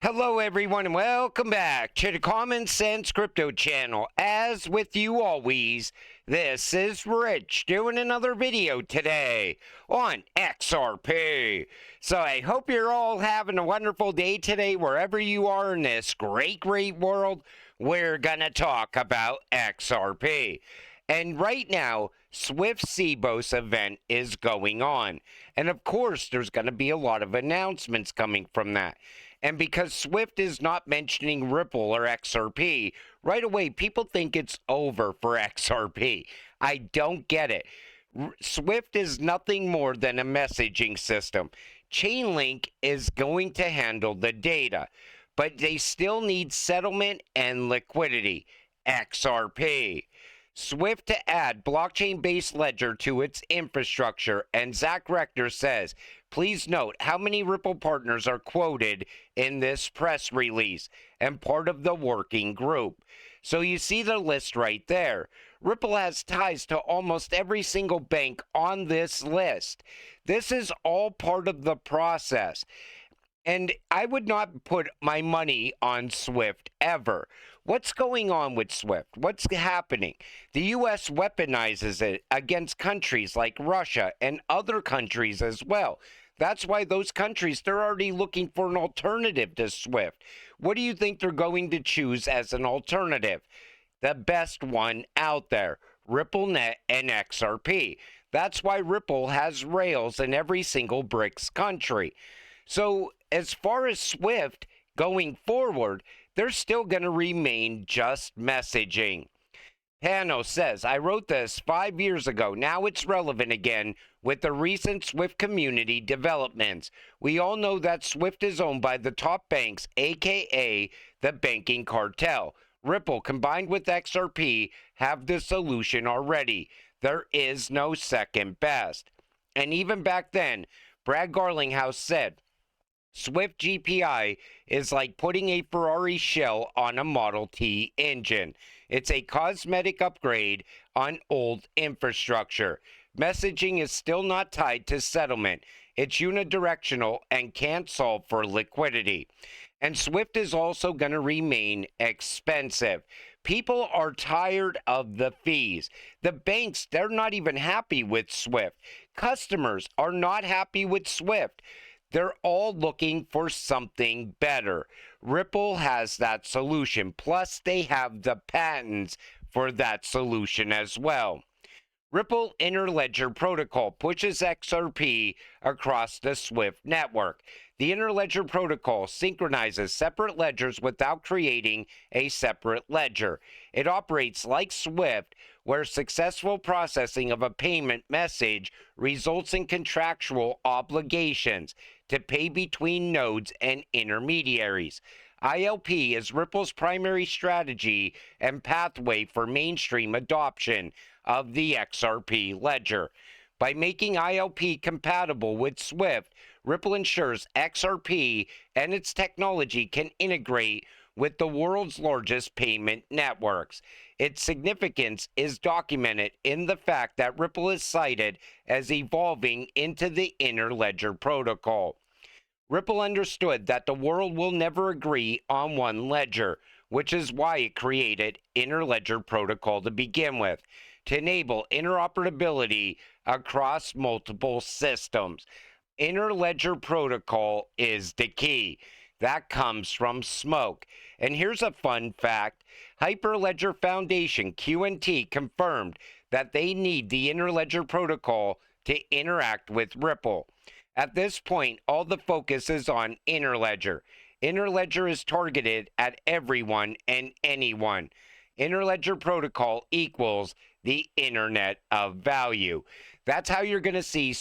Hello, everyone, and welcome back to the Common Sense Crypto channel. As with you always, this is Rich doing another video today on XRP. So I hope you're all having a wonderful day today, wherever you are in this great world. We're gonna talk about XRP. And right now, Swift CBOS event is going on. And of course, there's going to be a lot of announcements coming from that. And because Swift is not mentioning Ripple or XRP, right away people think it's over for XRP. I don't get it. Swift is nothing more than a messaging system. Chainlink is going to handle the data, but they still need settlement and liquidity. XRP. Swift to add blockchain-based ledger to its infrastructure, and Zach Rector says, please note how many Ripple partners are quoted in this press release and part of the working group. So you see the list right there. Ripple has ties to almost every single bank on this list. This is all part of the process. And I would not put my money on Swift ever. What's going on with Swift? What's happening? The U.S. weaponizes it against countries like Russia and other countries as well. That's why those countries, they're already looking for an alternative to Swift. What do you think they're going to choose as an alternative? The best one out there, RippleNet and XRP. That's why Ripple has rails in every single BRICS country. So as far as Swift going forward, they're still going to remain just messaging. Pano says, I wrote this 5 years ago. Now it's relevant again with the recent Swift community developments. We all know that Swift is owned by the top banks, aka the banking cartel. Ripple combined with XRP have the solution already. There is no second best. And even back then, Brad Garlinghouse said, Swift GPI is like putting a Ferrari shell on a Model T engine. It's a cosmetic upgrade on old infrastructure. Messaging is still not tied to settlement. It's unidirectional and can't solve for liquidity. And Swift is also going to remain expensive. People are tired of the fees. The banks, they're not even happy with Swift. Customers are not happy with Swift. They're all looking for something better. Ripple has that solution. Plus, they have the patents for that solution as well. Ripple Interledger Protocol pushes XRP across the Swift network. The Interledger Protocol synchronizes separate ledgers without creating a separate ledger. It operates like Swift, where successful processing of a payment message results in contractual obligations to pay between nodes and intermediaries. ILP is Ripple's primary strategy and pathway for mainstream adoption of the XRP ledger. By making ILP compatible with Swift, Ripple ensures XRP and its technology can integrate with the world's largest payment networks. Its significance is documented in the fact that Ripple is cited as evolving into the Interledger protocol. Ripple understood that the world will never agree on one ledger, which is why it created Interledger protocol to begin with, to enable interoperability across multiple systems. Interledger protocol is the key. That comes from smoke. And here's a fun fact. Hyperledger Foundation, QNT, confirmed that they need the Interledger protocol to interact with Ripple. At this point, all the focus is on Interledger. Interledger is targeted at everyone and anyone. Interledger protocol equals the Internet of Value. That's how you're going to see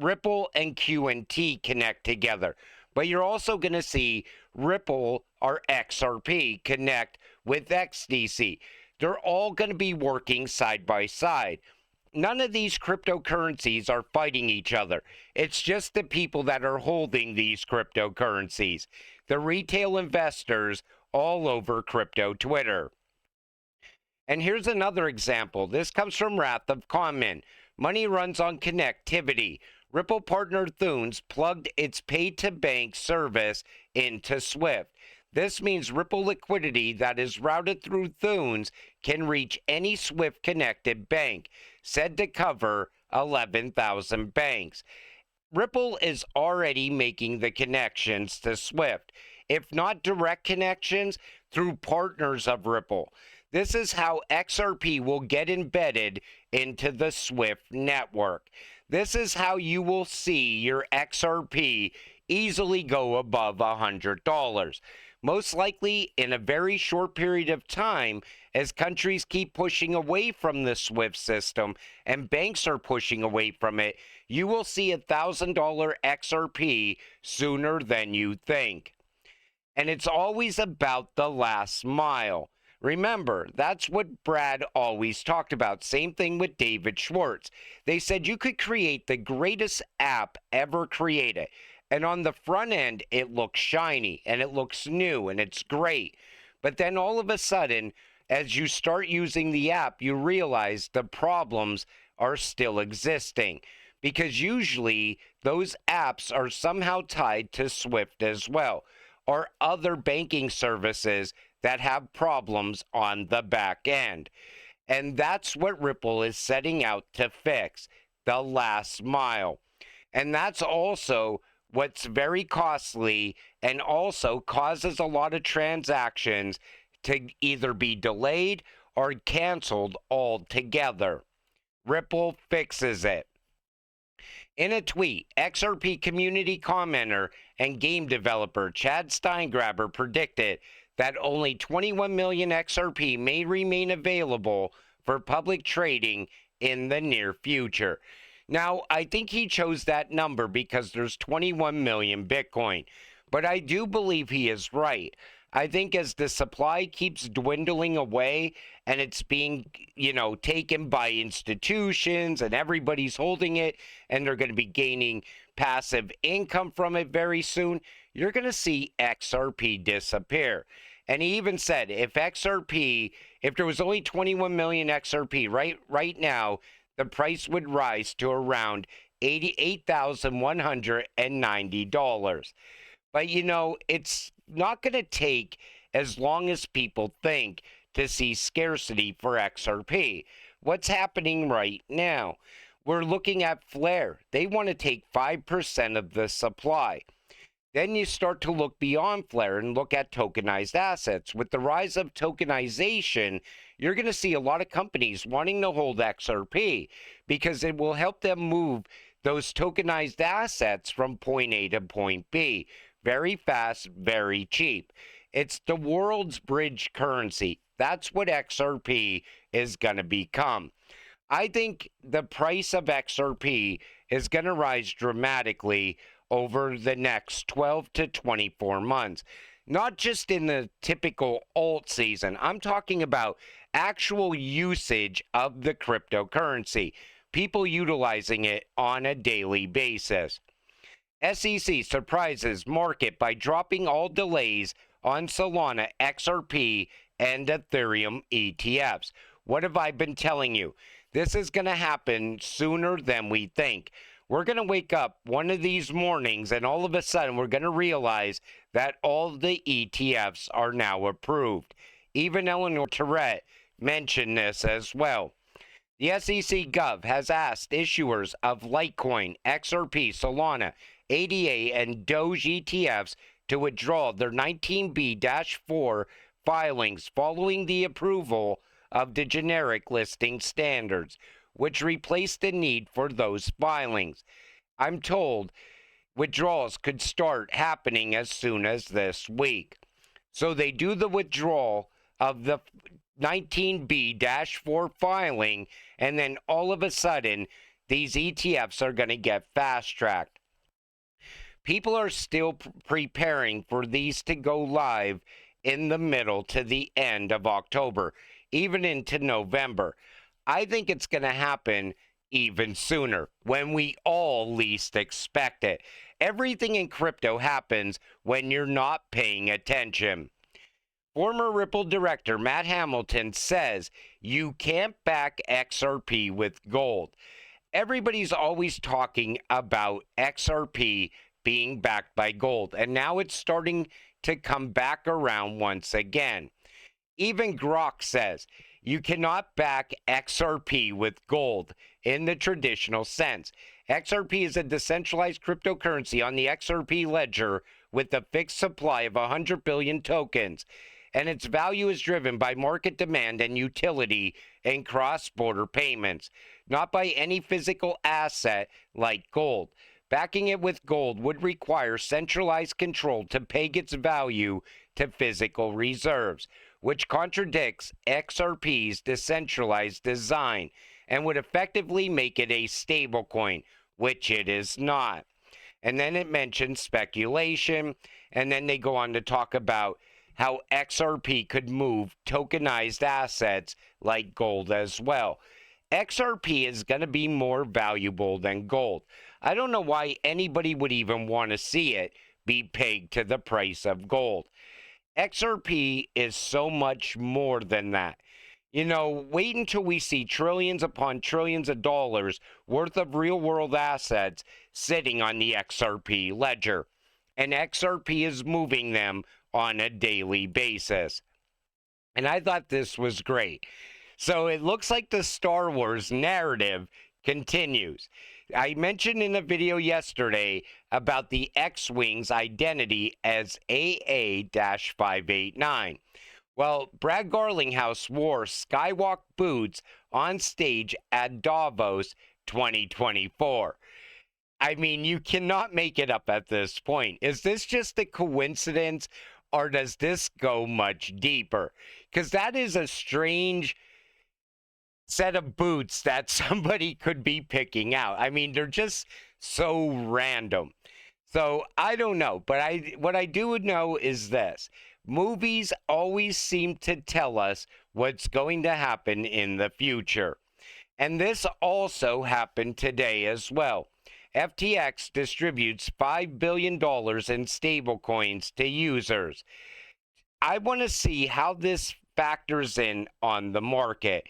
Ripple and QNT connect together. But you're also going to see Ripple or XRP connect with XDC. They're all going to be working side by side. None of these cryptocurrencies are fighting each other. It's just the people that are holding these cryptocurrencies. The retail investors all over crypto Twitter. And here's another example. This comes from Wrath of Common. Money runs on connectivity. Ripple partner Thunes plugged its pay-to-bank service into Swift. This means Ripple liquidity that is routed through Thunes can reach any Swift-connected bank, said to cover 11,000 banks. Ripple is already making the connections to Swift, if not direct connections, through partners of Ripple. This is how XRP will get embedded into the Swift network. This is how you will see your XRP easily go above $100. Most likely in a very short period of time, as countries keep pushing away from the SWIFT system and banks are pushing away from it, you will see $1,000 XRP sooner than you think. And it's always about the last mile. Remember, that's what Brad always talked about. Same thing with David Schwartz. They said you could create the greatest app ever created. And on the front end, it looks shiny and it looks new and it's great. But then all of a sudden, as you start using the app, you realize the problems are still existing. Because usually those apps are somehow tied to Swift as well, or other banking services that have problems on the back end. And that's what Ripple is setting out to fix, the last mile. And that's also what's very costly and also causes a lot of transactions to either be delayed or canceled altogether. Ripple fixes it. In a tweet, XRP community commenter and game developer Chad Steingraber predicted that only 21 million XRP may remain available for public trading in the near future. Now, I think he chose that number because there's 21 million Bitcoin, but I do believe he is right. I think as the supply keeps dwindling away and it's being, taken by institutions and everybody's holding it and they're going to be gaining passive income from it very soon, you're going to see XRP disappear. And he even said if there was only 21 million XRP right now, the price would rise to around $88,190. But, it's not going to take as long as people think to see scarcity for XRP. What's happening right now? We're looking at Flare. They want to take 5% of the supply. Then you start to look beyond Flare and look at tokenized assets. With the rise of tokenization, you're going to see a lot of companies wanting to hold XRP because it will help them move those tokenized assets from point A to point B. Very fast, very cheap. It's the world's bridge currency. That's what XRP is going to become. I think the price of XRP is going to rise dramatically over the next 12 to 24 months. Not just in the typical alt season. I'm talking about actual usage of the cryptocurrency. People utilizing it on a daily basis. SEC surprises market by dropping all delays on Solana, XRP, and Ethereum ETFs. What have I been telling you? This is going to happen sooner than we think. We're going to wake up one of these mornings and all of a sudden we're going to realize that all the ETFs are now approved. Even Eleanor Tourette mentioned this as well. The SEC Gov has asked issuers of Litecoin, XRP, Solana, ADA, and Doge ETFs to withdraw their 19B-4 filings following the approval of the generic listing standards, which replaced the need for those filings. I'm told withdrawals could start happening as soon as this week. So they do the withdrawal of the 19B-4 filing, and then all of a sudden, these ETFs are going to get fast-tracked. People are still preparing for these to go live in the middle to the end of October, even into November. I think it's going to happen even sooner, when we all least expect it. Everything in crypto happens when you're not paying attention. Former Ripple director Matt Hamilton says you can't back XRP with gold. Everybody's always talking about XRP being backed by gold, and now it's starting to come back around once again. Even Grok says you cannot back XRP with gold in the traditional sense. XRP is a decentralized cryptocurrency on the XRP ledger with a fixed supply of 100 billion tokens, and its value is driven by market demand and utility in cross-border payments, not by any physical asset like gold. Backing it with gold would require centralized control to peg its value to physical reserves, which contradicts XRP's decentralized design and would effectively make it a stablecoin, which it is not. And then it mentions speculation, and then they go on to talk about how XRP could move tokenized assets like gold as well. XRP is going to be more valuable than gold. I don't know why anybody would even want to see it be pegged to the price of gold. XRP is so much more than that. You know, wait until we see trillions upon trillions of dollars worth of real world assets sitting on the XRP ledger. And XRP is moving them on a daily basis. And I thought this was great. So it looks like the Star Wars narrative continues. I mentioned in a video yesterday about the X-Wing's identity as AA-589. Well, Brad Garlinghouse wore Skywalk boots on stage at Davos 2024. I mean, you cannot make it up at this point. Is this just a coincidence, or does this go much deeper? Because that is a strange set of boots that somebody could be picking out. I mean, they're just so random. So I don't know, but what I do know is this. Movies always seem to tell us what's going to happen in the future. And this also happened today as well. FTX distributes $5 billion in stablecoins to users. I want to see how this factors in on the market.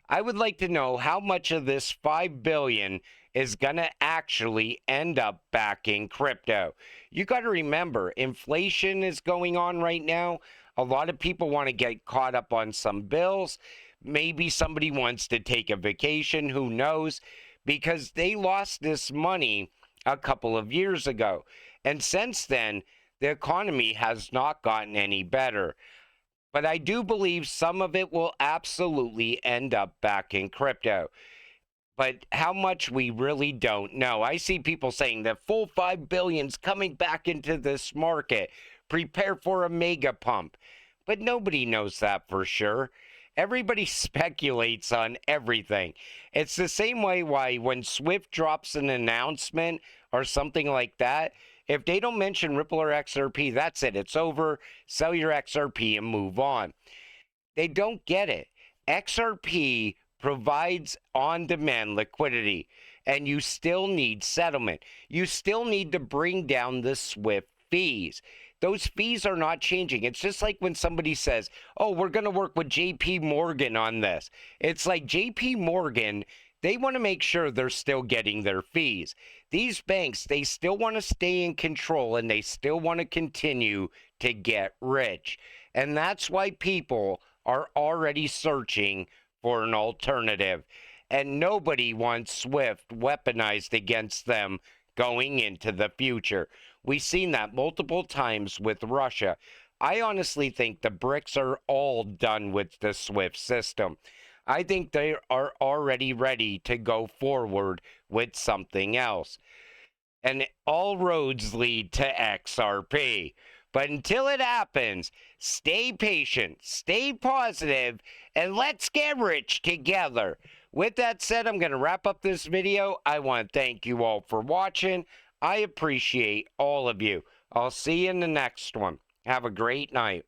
I would like to know how much of this $5 billion is going to actually end up backing crypto. You got to remember, inflation is going on right now. A lot of people want to get caught up on some bills. Maybe somebody wants to take a vacation, who knows? Because they lost this money a couple of years ago. And since then, the economy has not gotten any better. But I do believe some of it will absolutely end up back in crypto. But how much, we really don't know. I see people saying that full $5 billion's coming back into this market. Prepare for a mega pump. But nobody knows that for sure. Everybody speculates on everything. It's the same way why when Swift drops an announcement or something like that, if they don't mention Ripple or XRP, that's it. It's over. Sell your XRP and move on. They don't get it. XRP provides on-demand liquidity, and you still need settlement. You still need to bring down the Swift fees. Those fees are not changing. It's just like when somebody says, oh, we're going to work with JP Morgan on this. It's like JP Morgan, they want to make sure they're still getting their fees. These banks, they still want to stay in control, and they still want to continue to get rich. And that's why people are already searching for an alternative. And nobody wants Swift weaponized against them going into the future. We've seen that multiple times with Russia. I honestly think the BRICS are all done with the SWIFT system. I think they are already ready to go forward with something else. And all roads lead to XRP. But until it happens, stay patient, stay positive, and let's get rich together. With that said, I'm going to wrap up this video. I want to thank you all for watching. I appreciate all of you. I'll see you in the next one. Have a great night.